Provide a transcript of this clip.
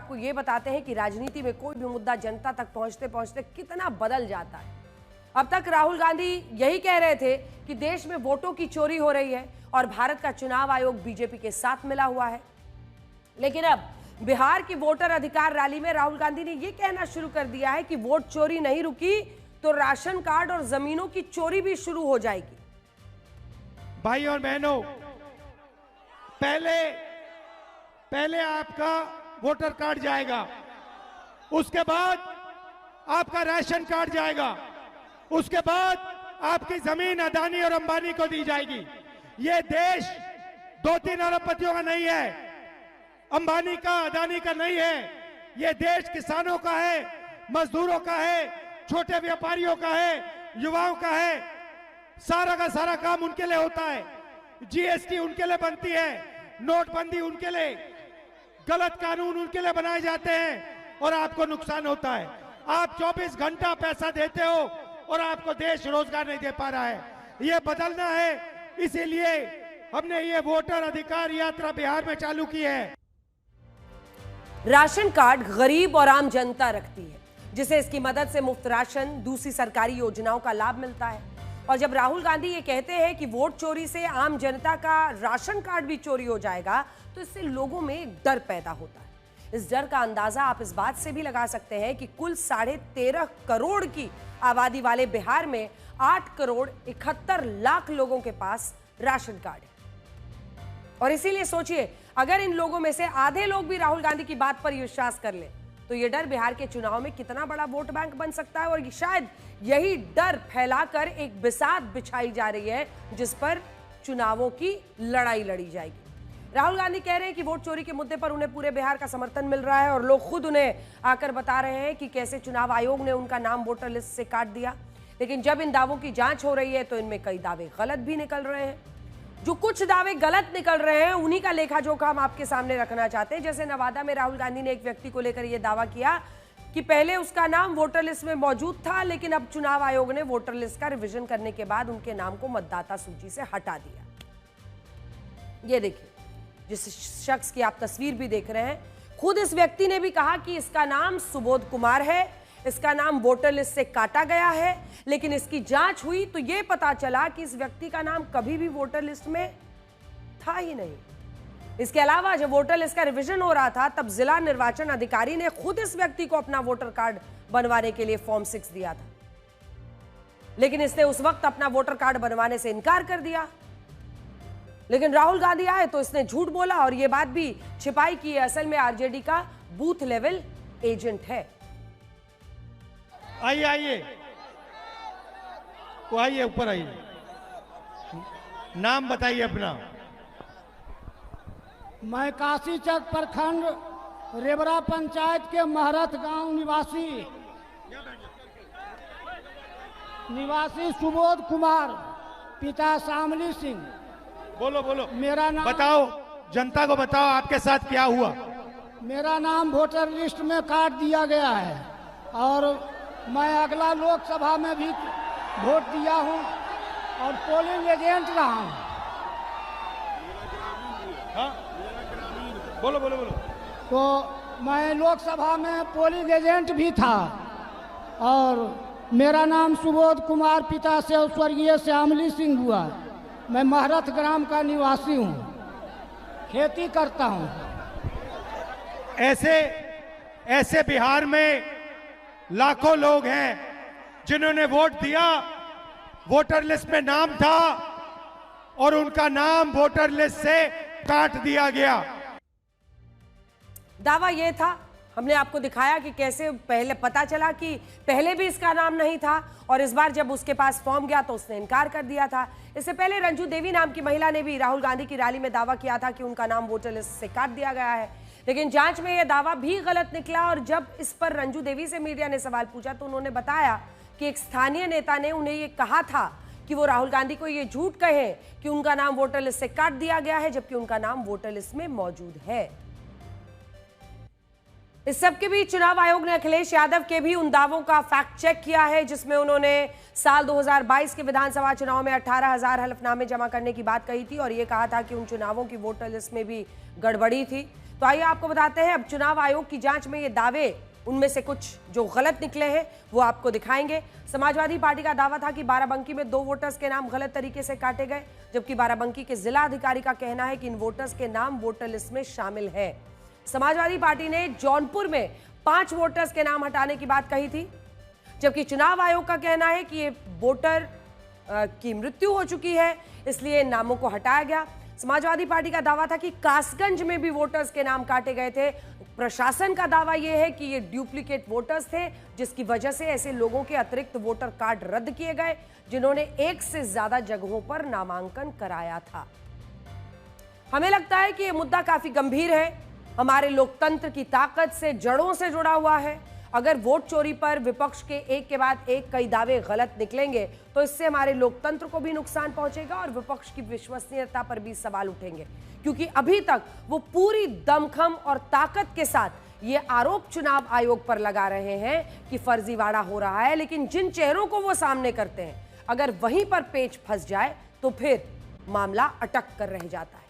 आपको ये बताते हैं कि राजनीति में कोई भी मुद्दा जनता तक पहुंचते पहुंचते कितना बदल जाता है। अब तक राहुल गांधी यही कह रहे थे कि देश में वोटों की चोरी हो रही है और भारत का चुनाव आयोग बीजेपी के साथ मिला हुआ है। लेकिन अब बिहार की वोटर अधिकार रैली में राहुल गांधी ने यह कहना शुरू कर दिया है कि वोट चोरी नहीं रुकी तो राशन कार्ड और जमीनों की चोरी भी शुरू हो जाएगी। भाई और बहनों, पहले आपका वोटर कार्ड जाएगा, उसके बाद आपका राशन कार्ड जाएगा, उसके बाद आपकी जमीन अदानी और अंबानी को दी जाएगी। ये देश 2-3 अरबपतियों का नहीं है, अंबानी का, अदानी का नहीं है। ये देश किसानों का है, मजदूरों का है, छोटे व्यापारियों का है, युवाओं का है। सारा का सारा काम उनके लिए होता है। जीएसटी उनके लिए बनती है, नोटबंदी उनके लिए, गलत कानून उनके लिए बनाए जाते हैं और आपको नुकसान होता है। आप 24 घंटा पैसा देते हो और आपको देश रोजगार नहीं दे पा रहा है। ये बदलना है, इसीलिए हमने ये वोटर अधिकार यात्रा बिहार में चालू की है। राशन कार्ड गरीब और आम जनता रखती है, जिसे इसकी मदद से मुफ्त राशन, दूसरी सरकारी योजनाओं का लाभ मिलता है। और जब राहुल गांधी ये कहते हैं कि वोट चोरी से आम जनता का राशन कार्ड भी चोरी हो जाएगा, तो इससे लोगों में एक डर पैदा होता है। इस डर का अंदाजा आप इस बात से भी लगा सकते हैं कि कुल 13.5 करोड़ की आबादी वाले बिहार में 8 करोड़ 71 लाख लोगों के पास राशन कार्ड है। और इसीलिए सोचिए, अगर इन लोगों में से आधे लोग भी राहुल गांधी की बात पर विश्वास कर ले, तो ये डर बिहार के चुनाव में कितना बड़ा वोट बैंक बन सकता है। और शायद यही डर फैलाकर एक बिसात बिछाई जा रही है जिस पर चुनावों की लड़ाई लड़ी जाएगी। राहुल गांधी कह रहे हैं कि वोट चोरी के मुद्दे पर उन्हें पूरे बिहार का समर्थन मिल रहा है और लोग खुद उन्हें आकर बता रहे हैं कि कैसे चुनाव आयोग ने उनका नाम वोटर लिस्ट से काट दिया। लेकिन जब इन दावों की जांच हो रही है तो इनमें कई दावे गलत भी निकल रहे हैं। जो कुछ दावे गलत निकल रहे हैं उन्हीं का लेखा जोखा हम आपके सामने रखना चाहते हैं। जैसे नवादा में राहुल गांधी ने एक व्यक्ति को लेकर यह दावा किया कि पहले उसका नाम वोटर लिस्ट में मौजूद था, लेकिन अब चुनाव आयोग ने वोटर लिस्ट का रिवीजन करने के बाद उनके नाम को मतदाता सूची से हटा दिया। ये देखिए, जिस शख्स की आप तस्वीर भी देख रहे हैं, खुद इस व्यक्ति ने भी कहा कि इसका नाम सुबोध कुमार है, इसका नाम वोटर लिस्ट से काटा गया है। लेकिन इसकी जांच हुई तो यह पता चला कि इस व्यक्ति का नाम कभी भी वोटर लिस्ट में था ही नहीं। इसके अलावा जब वोटर लिस्ट का रिवीजन हो रहा था तब जिला निर्वाचन अधिकारी ने खुद इस व्यक्ति को अपना वोटर कार्ड बनवाने के लिए फॉर्म 6 दिया था, लेकिन इसने उस वक्त अपना वोटर कार्ड बनवाने से इनकार कर दिया। लेकिन राहुल गांधी आए तो इसने झूठ बोला और यह बात भी छिपाई की असल में आरजेडी का बूथ लेवल एजेंट है। आइए आइए, वो आइए, ऊपर आइए, नाम बताइए अपना। मैं काशीचक प्रखंड रेबरा पंचायत के महरत गांव निवासी सुबोध कुमार, पिता शामली सिंह। बोलो बोलो, मेरा नाम बताओ, जनता को बताओ आपके साथ क्या हुआ। मेरा नाम वोटर लिस्ट में काट दिया गया है और मैं अगला लोकसभा में भी वोट दिया हूं और पोलिंग एजेंट रहा हूं। हाँ? बोलो बोलो बोलो। तो मैं लोकसभा में पोलिंग एजेंट भी था और मेरा नाम सुबोध कुमार, पिता से स्वर्गीय श्यामली सिंह हुआ। मैं महरत ग्राम का निवासी हूँ, खेती करता हूँ। ऐसे बिहार में लाखों लोग हैं जिन्होंने वोट दिया, वोटर लिस्ट में नाम था और उनका नाम वोटर लिस्ट से काट दिया गया। दावा यह था, हमने आपको दिखाया कि कैसे पहले पता चला कि पहले भी इसका नाम नहीं था और इस बार जब उसके पास फॉर्म गया तो उसने इनकार कर दिया था। इससे पहले रंजू देवी नाम की महिला ने भी राहुल गांधी की रैली में दावा किया था कि उनका नाम वोटर लिस्ट से काट दिया गया है, लेकिन जांच में यह दावा भी गलत निकला। और जब इस पर रंजू देवी से मीडिया ने सवाल पूछा तो उन्होंने बताया कि एक स्थानीय नेता ने उन्हें यह कहा था कि वो राहुल गांधी को यह झूठ कहे कि उनका नाम वोटर लिस्ट से काट दिया गया है, जबकि उनका नाम वोटर लिस्ट में मौजूद है। इस सबके बीच चुनाव आयोग ने अखिलेश यादव के भी उन दावों का फैक्ट चेक किया है जिसमें उन्होंने साल 2022 के विधानसभा चुनाव में 18,000 हलफनामे जमा करने की बात कही थी और यह कहा था कि उन चुनावों की वोटर लिस्ट में भी गड़बड़ी थी। तो आइए आपको बताते हैं, अब चुनाव आयोग की जांच में ये दावे, उनमें से कुछ जो गलत निकले हैं वो आपको दिखाएंगे। समाजवादी पार्टी का दावा था कि बाराबंकी में 2 वोटर्स के नाम गलत तरीके से काटे गए, जबकि बाराबंकी के जिला अधिकारी का कहना है कि इन वोटर्स के नाम वोटर लिस्ट में शामिल है। समाजवादी पार्टी ने जौनपुर में 5 वोटर्स के नाम हटाने की बात कही थी, जबकि चुनाव आयोग का कहना है कि ये वोटर की मृत्यु हो चुकी है, इसलिए इन नामों को हटाया गया। समाजवादी पार्टी का दावा था कि कासगंज में भी वोटर्स के नाम काटे गए थे। प्रशासन का दावा यह है कि ये डुप्लीकेट वोटर्स थे, जिसकी वजह से ऐसे लोगों के अतिरिक्त वोटर कार्ड रद्द किए गए जिन्होंने 1 से ज्यादा जगहों पर नामांकन कराया था। हमें लगता है कि यह मुद्दा काफी गंभीर है, हमारे लोकतंत्र की ताकत से जड़ों से जुड़ा हुआ है। अगर वोट चोरी पर विपक्ष के एक के बाद एक कई दावे गलत निकलेंगे तो इससे हमारे लोकतंत्र को भी नुकसान पहुंचेगा और विपक्ष की विश्वसनीयता पर भी सवाल उठेंगे, क्योंकि अभी तक वो पूरी दमखम और ताकत के साथ ये आरोप चुनाव आयोग पर लगा रहे हैं कि फर्जीवाड़ा हो रहा है, लेकिन जिन चेहरों को वो सामने करते हैं, अगर वहीं पर पेच फंस जाए तो फिर मामला अटक कर रह जाता है।